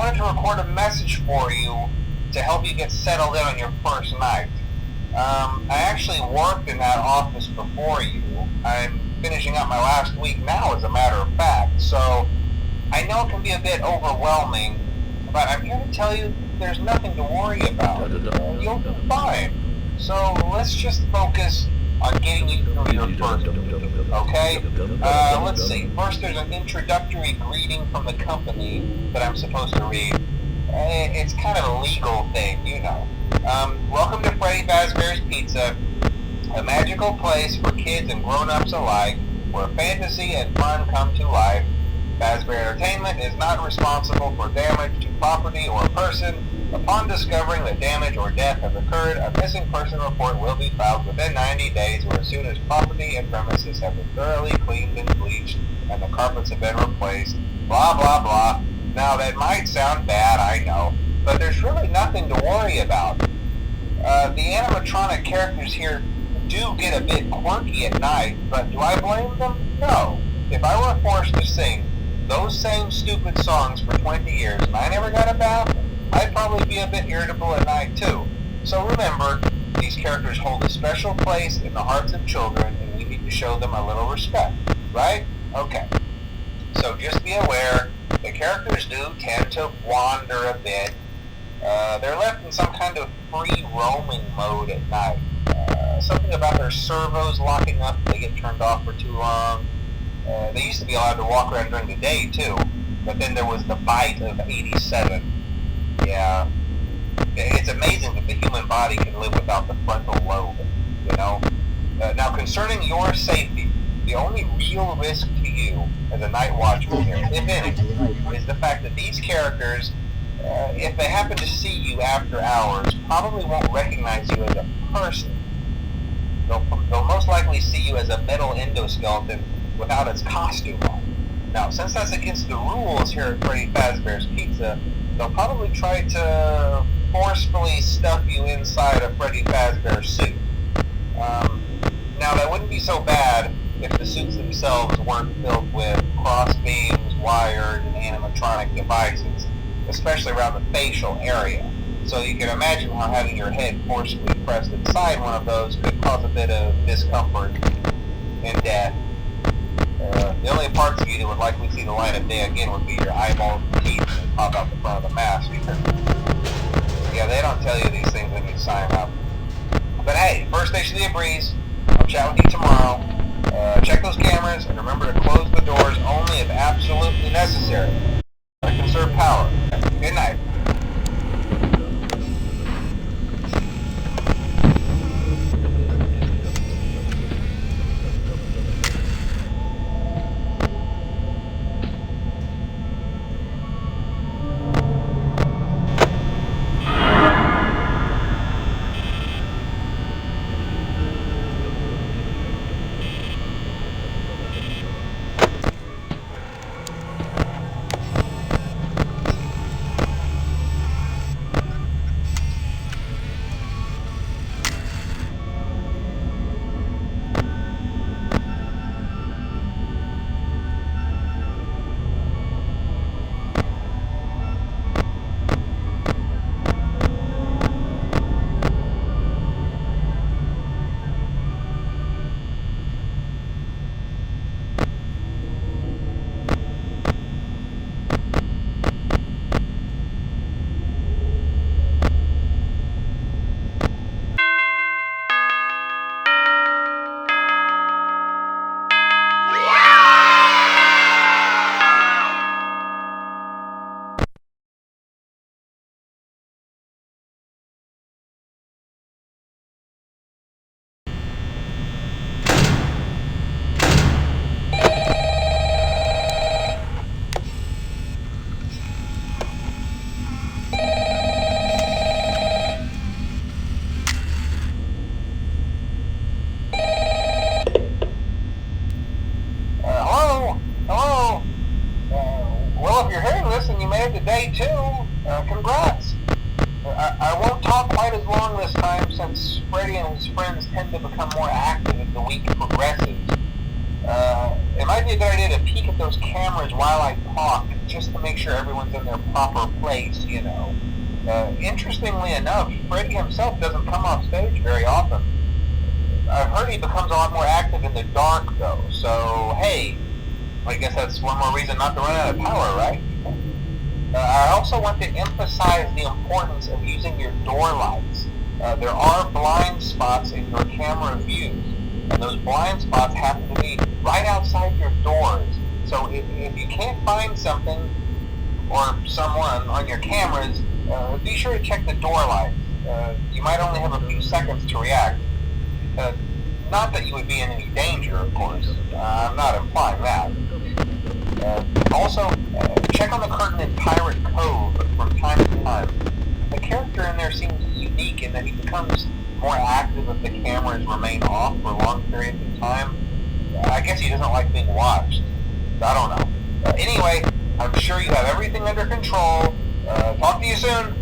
wanted to record a message for you to help you get settled in on your first night. I actually worked in that office before you. I'm finishing up my last week now, as a matter of fact, so I know it can be a bit overwhelming, but I'm here to tell you there's nothing to worry about. You'll be fine. So let's just focus on getting you through your first week, okay? Let's see. First, there's an introductory greeting from the company that I'm supposed to read. It's kind of a legal thing, you know. Welcome to Freddy Fazbear's Pizza, a magical place for kids and grown-ups alike, where fantasy and fun come to life. Fazbear Entertainment is not responsible for damage to property or person. Upon discovering that damage or death has occurred, a missing person report will be filed within 90 days or as soon as property and premises have been thoroughly cleaned and bleached and the carpets have been replaced. Blah, blah, blah. Now, that might sound bad, I know, but there's really nothing to worry about. The animatronic characters here do get a bit quirky at night, but do I blame them? No. If I were forced to sing those same stupid songs for 20 years and I never got a bath, I'd probably be a bit irritable at night too. So remember, these characters hold a special place in the hearts of children and we need to show them a little respect, right? Okay. So just be aware, the characters do tend to wander a bit. They're left in some kind of free roaming mode at night. Something about their servos locking up if they get turned off for too long. They used to be allowed to walk around during the day too, but then there was the bite of 87. Yeah, it's amazing that the human body can live without the frontal lobe, you know? Now, concerning your safety, the only real risk to you as a night watchman here, if any, is the fact that these characters, if they happen to see you after hours, probably won't recognize you as a person. They'll most likely see you as a metal endoskeleton without its costume on. Now, since that's against the rules here at Freddy Fazbear's Pizza, they'll probably try to forcefully stuff you inside a Freddy Fazbear suit. Now, that wouldn't be so bad if the suits themselves weren't filled with cross beams, wires, and animatronic devices, especially around the facial area. So you can imagine how having your head forcibly pressed inside one of those could cause a bit of discomfort and death. The only parts of you that would likely see the light of day again would be your eyeballs and teeth that pop out the front of the mask. Yeah, they don't tell you these things when you sign up. But hey, first station of the breeze. I'll chat with you tomorrow. Check those cameras and remember to close the doors only if absolutely necessary. To conserve power. Good night. Day 2, congrats. I won't talk quite as long this time since Freddy and his friends tend to become more active as the week progresses. It might be a good idea to peek at those cameras while I talk just to make sure everyone's in their proper place, you know. Interestingly enough, Freddy himself doesn't come off stage very often. I've heard he becomes a lot more active in the dark, though, so hey, I guess that's one more reason not to run out of power, right? I also want to emphasize the importance of using your door lights. There are blind spots in your camera views, and those blind spots happen to be right outside your doors. So if you can't find something or someone on your cameras, be sure to check the door lights. You might only have a few seconds to react. Not that you would be in any danger, of course. I'm not implying that. Also, check on the curtain in Pirate Cove from time to time. The character in there seems unique in that he becomes more active if the cameras remain off for long periods of time. I guess he doesn't like being watched. I don't know. Anyway, I'm sure you have everything under control. Talk to you soon.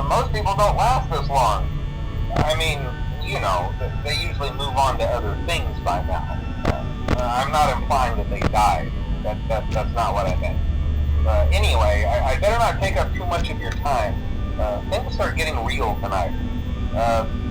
Most people don't last this long. I mean, you know, they usually move on to other things by now. I'm not implying that they died. That's not what I meant. Anyway, I better not take up too much of your time. Things start getting real tonight.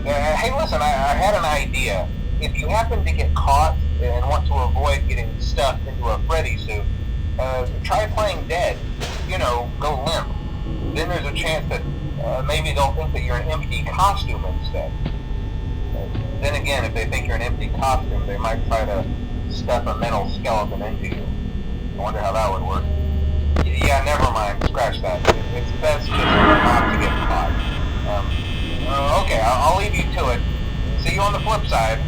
Hey, listen, I had an idea. If you happen to get caught and want to avoid getting stuffed into a Freddy suit, try playing dead. You know, go limp. Then there's a chance that maybe they'll think that you're an empty costume instead. Then again, if they think you're an empty costume, they might try to stuff a mental skeleton into you. I wonder how that would work. Yeah, never mind. Scratch that. It's best just not to get caught. Okay, I'll leave you to it. See you on the flip side.